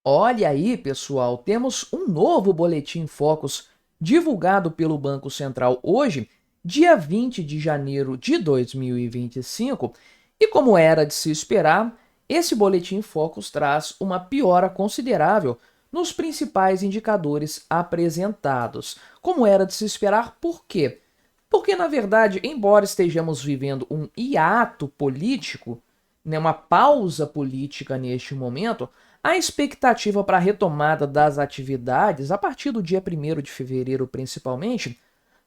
Olha aí, pessoal, temos um novo Boletim Focus divulgado pelo Banco Central hoje, dia 20 de janeiro de 2025, e como era de se esperar, esse Boletim Focus traz uma piora considerável nos principais indicadores apresentados. Como era de se esperar, por quê? Porque, na verdade, embora estejamos vivendo um hiato político, né, uma pausa política neste momento, a expectativa para a retomada das atividades, a partir do dia 1º de fevereiro principalmente,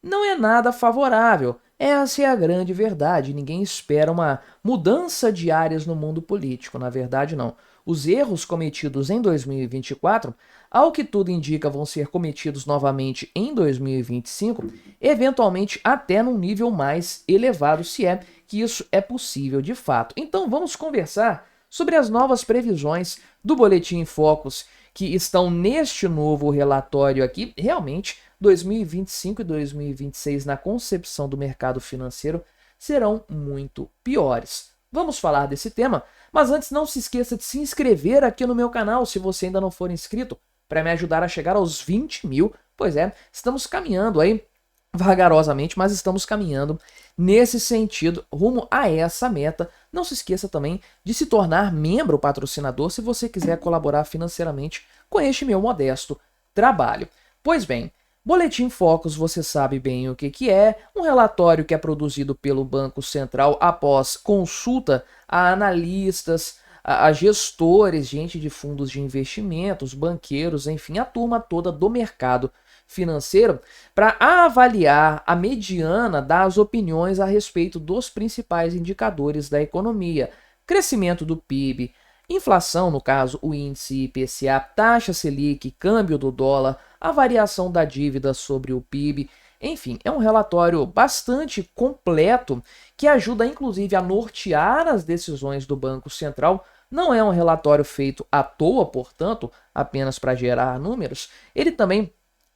não é nada favorável. Essa é a grande verdade. Ninguém espera uma mudança de áreas no mundo político. Na verdade, não. Os erros cometidos em 2024, ao que tudo indica, vão ser cometidos novamente em 2025, eventualmente até num nível mais elevado, se é que isso é possível de fato. Então vamos conversar sobre as novas previsões do Boletim Focus que estão neste novo relatório aqui. Realmente, 2025 e 2026, na concepção do mercado financeiro, serão muito piores. Vamos falar desse tema, mas antes não se esqueça de se inscrever aqui no meu canal se você ainda não for inscrito, para me ajudar a chegar aos 20 mil. Pois é, estamos caminhando aí vagarosamente, mas estamos caminhando nesse sentido, rumo a essa meta. Não se esqueça também de se tornar membro patrocinador se você quiser colaborar financeiramente com este meu modesto trabalho. Pois bem, Boletim Focus, você sabe bem o que é, um relatório que é produzido pelo Banco Central após consulta a analistas, a gestores, gente de fundos de investimentos, banqueiros, enfim, a turma toda do mercado financeiro, para avaliar a mediana das opiniões a respeito dos principais indicadores da economia: crescimento do PIB, inflação, no caso o índice IPCA, taxa Selic, câmbio do dólar, a variação da dívida sobre o PIB. Enfim, é um relatório bastante completo que ajuda inclusive a nortear as decisões do Banco Central. Não é um relatório feito à toa, portanto, apenas para gerar números. Ele também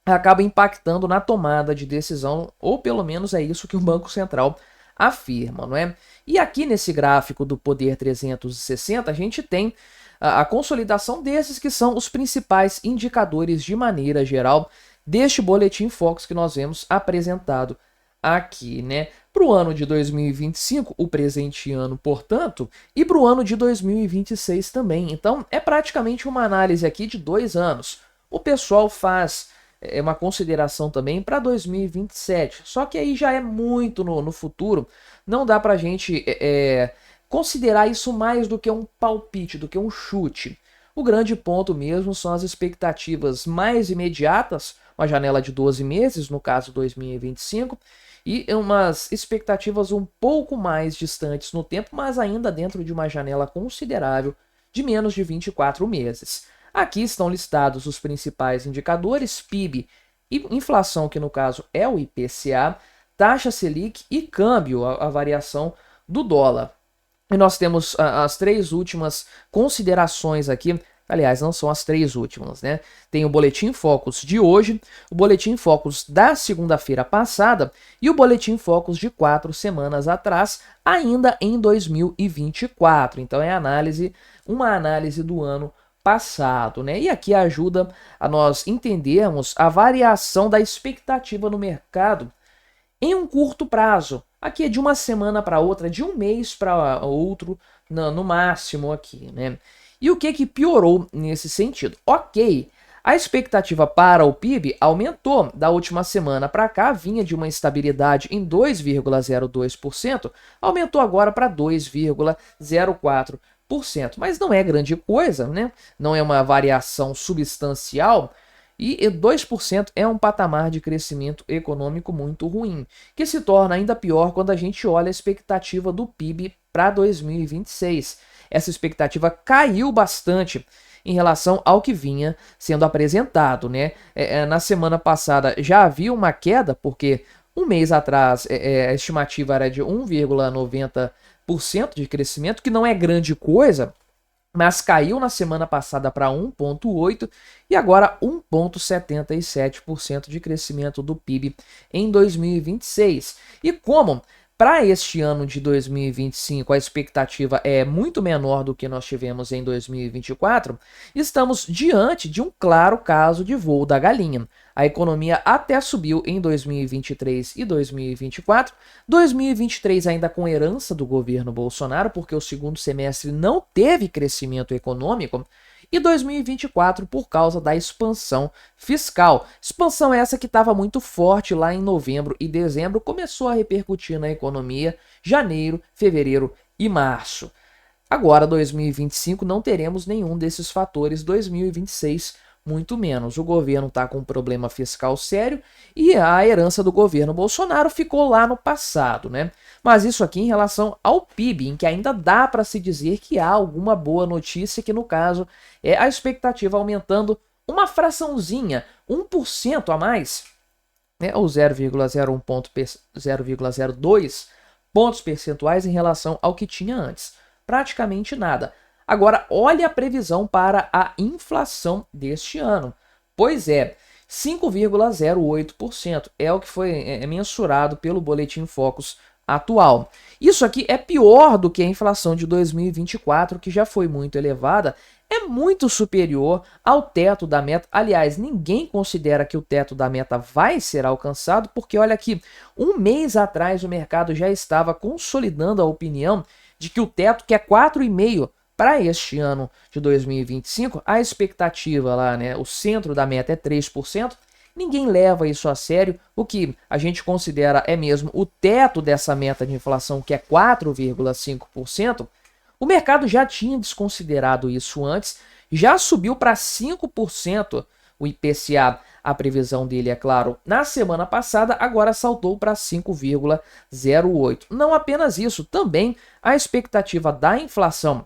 acaba impactando na tomada de decisão, ou pelo menos é isso que o Banco Central afirma, não é? E aqui nesse gráfico do Poder 360, a gente tem a consolidação desses que são os principais indicadores de maneira geral deste Boletim Focus que nós vemos apresentado aqui, né? Para o ano de 2025, o presente ano, portanto, e para o ano de 2026 também. Então, é praticamente uma análise aqui de 2 anos. O pessoal faz uma consideração também para 2027, só que aí já é muito no futuro, não dá para a gente considerar isso mais do que um palpite, do que um chute. O grande ponto mesmo são as expectativas mais imediatas, uma janela de 12 meses, no caso 2025, e umas expectativas um pouco mais distantes no tempo, mas ainda dentro de uma janela considerável de menos de 24 meses. Aqui estão listados os principais indicadores: PIB e inflação, que no caso é o IPCA, taxa Selic e câmbio, a variação do dólar. E nós temos as 3 últimas considerações aqui. Aliás, não são as 3 últimas, né? Tem o Boletim Focus de hoje, o Boletim Focus da segunda-feira passada e o Boletim Focus de 4 semanas atrás, ainda em 2024. Então é uma análise do ano passado, né? E aqui ajuda a nós entendermos a variação da expectativa no mercado em um curto prazo. Aqui é de uma semana para outra, de um mês para outro, no máximo aqui, né? E o que piorou nesse sentido? Ok, a expectativa para o PIB aumentou da última semana para cá, vinha de uma estabilidade em 2,02%, aumentou agora para 2,04%. Mas não é grande coisa, né? Não é uma variação substancial, e 2% é um patamar de crescimento econômico muito ruim, que se torna ainda pior quando a gente olha a expectativa do PIB para 2026. Essa expectativa caiu bastante em relação ao que vinha sendo apresentado, né? Na semana passada já havia uma queda, porque um mês atrás a estimativa era de 1,90% de crescimento, que não é grande coisa, mas caiu na semana passada para 1,8% e agora 1,77% de crescimento do PIB em 2026. E como para este ano de 2025 a expectativa é muito menor do que nós tivemos em 2024, estamos diante de um claro caso de voo da galinha. A economia até subiu em 2023 e 2024. 2023 ainda com herança do governo Bolsonaro, porque o segundo semestre não teve crescimento econômico. E 2024 por causa da expansão fiscal. Expansão essa que estava muito forte lá em novembro e dezembro, começou a repercutir na economia janeiro, fevereiro e março. Agora, 2025, não teremos nenhum desses fatores, 2026 muito menos. O governo está com um problema fiscal sério e a herança do governo Bolsonaro ficou lá no passado, né? Mas isso aqui em relação ao PIB, em que ainda dá para se dizer que há alguma boa notícia, que no caso é a expectativa aumentando uma fraçãozinha, 1% a mais, né? Ou 0,02 pontos percentuais em relação ao que tinha antes. Praticamente nada. Agora, olha a previsão para a inflação deste ano. Pois é, 5,08% é o que foi mensurado pelo Boletim Focus atual. Isso aqui é pior do que a inflação de 2024, que já foi muito elevada, é muito superior ao teto da meta. Aliás, ninguém considera que o teto da meta vai ser alcançado, porque olha aqui, um mês atrás o mercado já estava consolidando a opinião de que o teto, que é 4,5%, para este ano de 2025, a expectativa lá, né, o centro da meta é 3%, ninguém leva isso a sério, o que a gente considera é mesmo o teto dessa meta de inflação, que é 4,5%, o mercado já tinha desconsiderado isso antes, já subiu para 5% o IPCA, a previsão dele, é claro, na semana passada, agora saltou para 5,08%. Não apenas isso, também a expectativa da inflação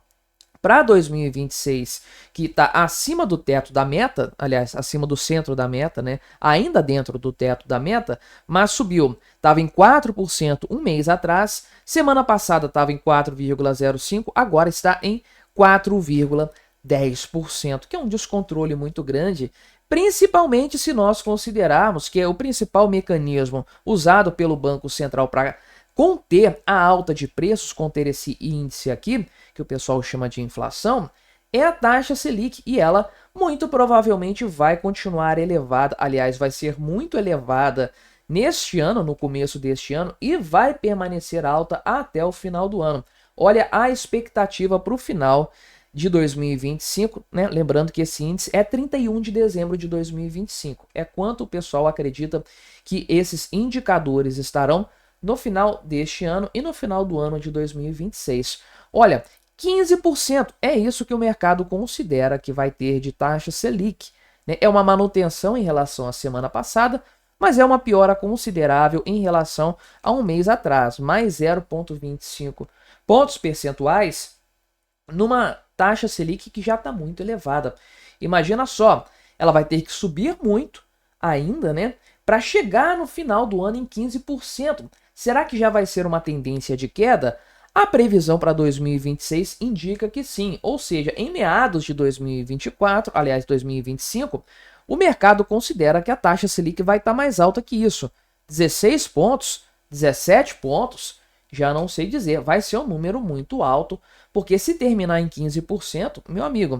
para 2026, que está acima do teto da meta, aliás, acima do centro da meta, né? Ainda dentro do teto da meta, mas subiu. Estava em 4% um mês atrás, semana passada estava em 4,05%, agora está em 4,10%, que é um descontrole muito grande, principalmente se nós considerarmos que é o principal mecanismo usado pelo Banco Central para conter a alta de preços, conter esse índice aqui, que o pessoal chama de inflação, é a taxa Selic, e ela muito provavelmente vai continuar elevada, aliás, vai ser muito elevada neste ano, no começo deste ano, e vai permanecer alta até o final do ano. Olha a expectativa para o final de 2025, né? Lembrando que esse índice é 31 de dezembro de 2025. É quanto o pessoal acredita que esses indicadores estarão no final deste ano e no final do ano de 2026. Olha, 15% é isso que o mercado considera que vai ter de taxa Selic, né? É uma manutenção em relação à semana passada, mas é uma piora considerável em relação a um mês atrás, mais 0,25 pontos percentuais numa taxa Selic que já está muito elevada. Imagina só, ela vai ter que subir muito ainda, né, para chegar no final do ano em 15%. Será que já vai ser uma tendência de queda? A previsão para 2026 indica que sim, ou seja, em meados de 2024, aliás 2025, o mercado considera que a taxa Selic vai estar mais alta que isso. 16 pontos, 17 pontos, já não sei dizer, vai ser um número muito alto, porque se terminar em 15%, meu amigo,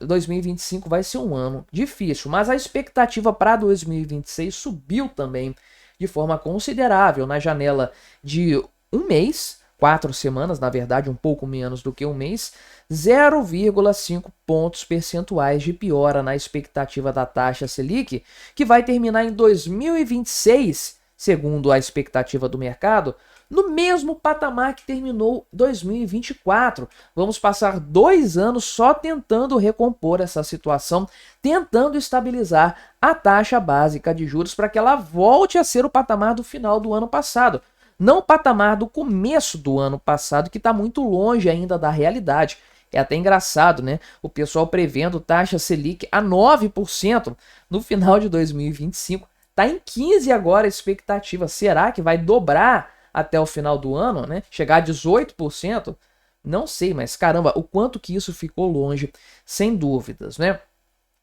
2025 vai ser um ano difícil, mas a expectativa para 2026 subiu também de forma considerável na janela de um mês, 4 semanas, na verdade, um pouco menos do que um mês, 0,5 pontos percentuais de piora na expectativa da taxa Selic, que vai terminar em 2026, segundo a expectativa do mercado, no mesmo patamar que terminou 2024. Vamos passar 2 anos só tentando recompor essa situação, tentando estabilizar a taxa básica de juros para que ela volte a ser o patamar do final do ano passado. Não o patamar do começo do ano passado, que está muito longe ainda da realidade. É até engraçado, né? O pessoal prevendo taxa Selic a 9% no final de 2025. Está em 15% agora a expectativa. Será que vai dobrar até o final do ano, né? Chegar a 18%? Não sei, mas caramba, o quanto que isso ficou longe, sem dúvidas, né?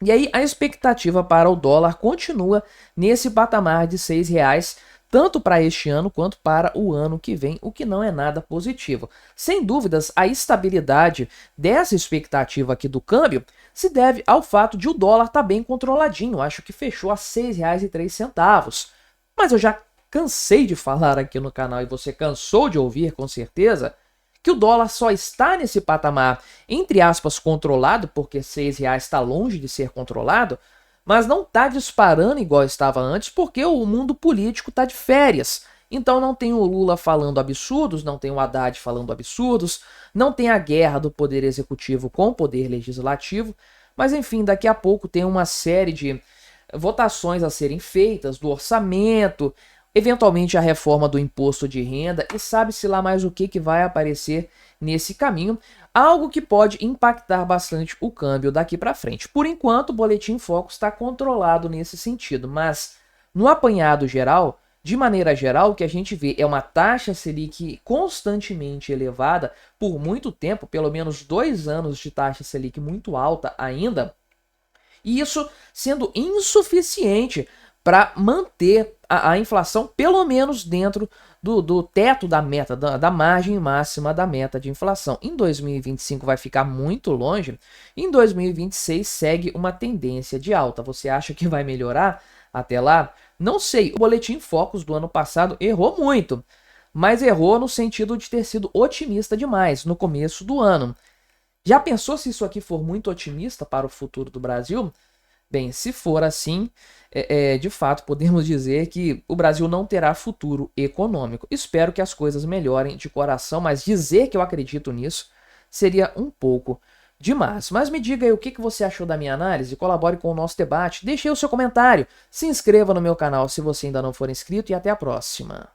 E aí a expectativa para o dólar continua nesse patamar de R$ 6, tanto para este ano quanto para o ano que vem, o que não é nada positivo. Sem dúvidas, a estabilidade dessa expectativa aqui do câmbio se deve ao fato de o dólar estar bem controladinho. Acho que fechou a R$ 6,03. Mas eu já cansei de falar aqui no canal, e você cansou de ouvir com certeza, que o dólar só está nesse patamar, entre aspas, controlado, porque R$ 6,00 está longe de ser controlado, mas não está disparando igual estava antes, porque o mundo político está de férias. Então não tem o Lula falando absurdos, não tem o Haddad falando absurdos, não tem a guerra do poder executivo com o poder legislativo, mas enfim, daqui a pouco tem uma série de votações a serem feitas, do orçamento, eventualmente a reforma do imposto de renda, e sabe-se lá mais o que vai aparecer nesse caminho, algo que pode impactar bastante o câmbio daqui para frente. Por enquanto, o Boletim Focus está controlado nesse sentido, mas no apanhado geral, de maneira geral, o que a gente vê é uma taxa Selic constantemente elevada por muito tempo, pelo menos 2 anos de taxa Selic muito alta ainda, e isso sendo insuficiente para manter a inflação pelo menos dentro do teto da meta, da margem máxima da meta de inflação. Em 2025 vai ficar muito longe, em 2026 segue uma tendência de alta. Você acha que vai melhorar até lá? Não sei, o Boletim Focus do ano passado errou muito, mas errou no sentido de ter sido otimista demais no começo do ano. Já pensou se isso aqui for muito otimista para o futuro do Brasil? Bem, se for assim, de fato podemos dizer que o Brasil não terá futuro econômico. Espero que as coisas melhorem de coração, mas dizer que eu acredito nisso seria um pouco demais. Mas me diga aí o que você achou da minha análise, colabore com o nosso debate, deixe aí o seu comentário, se inscreva no meu canal se você ainda não for inscrito e até a próxima.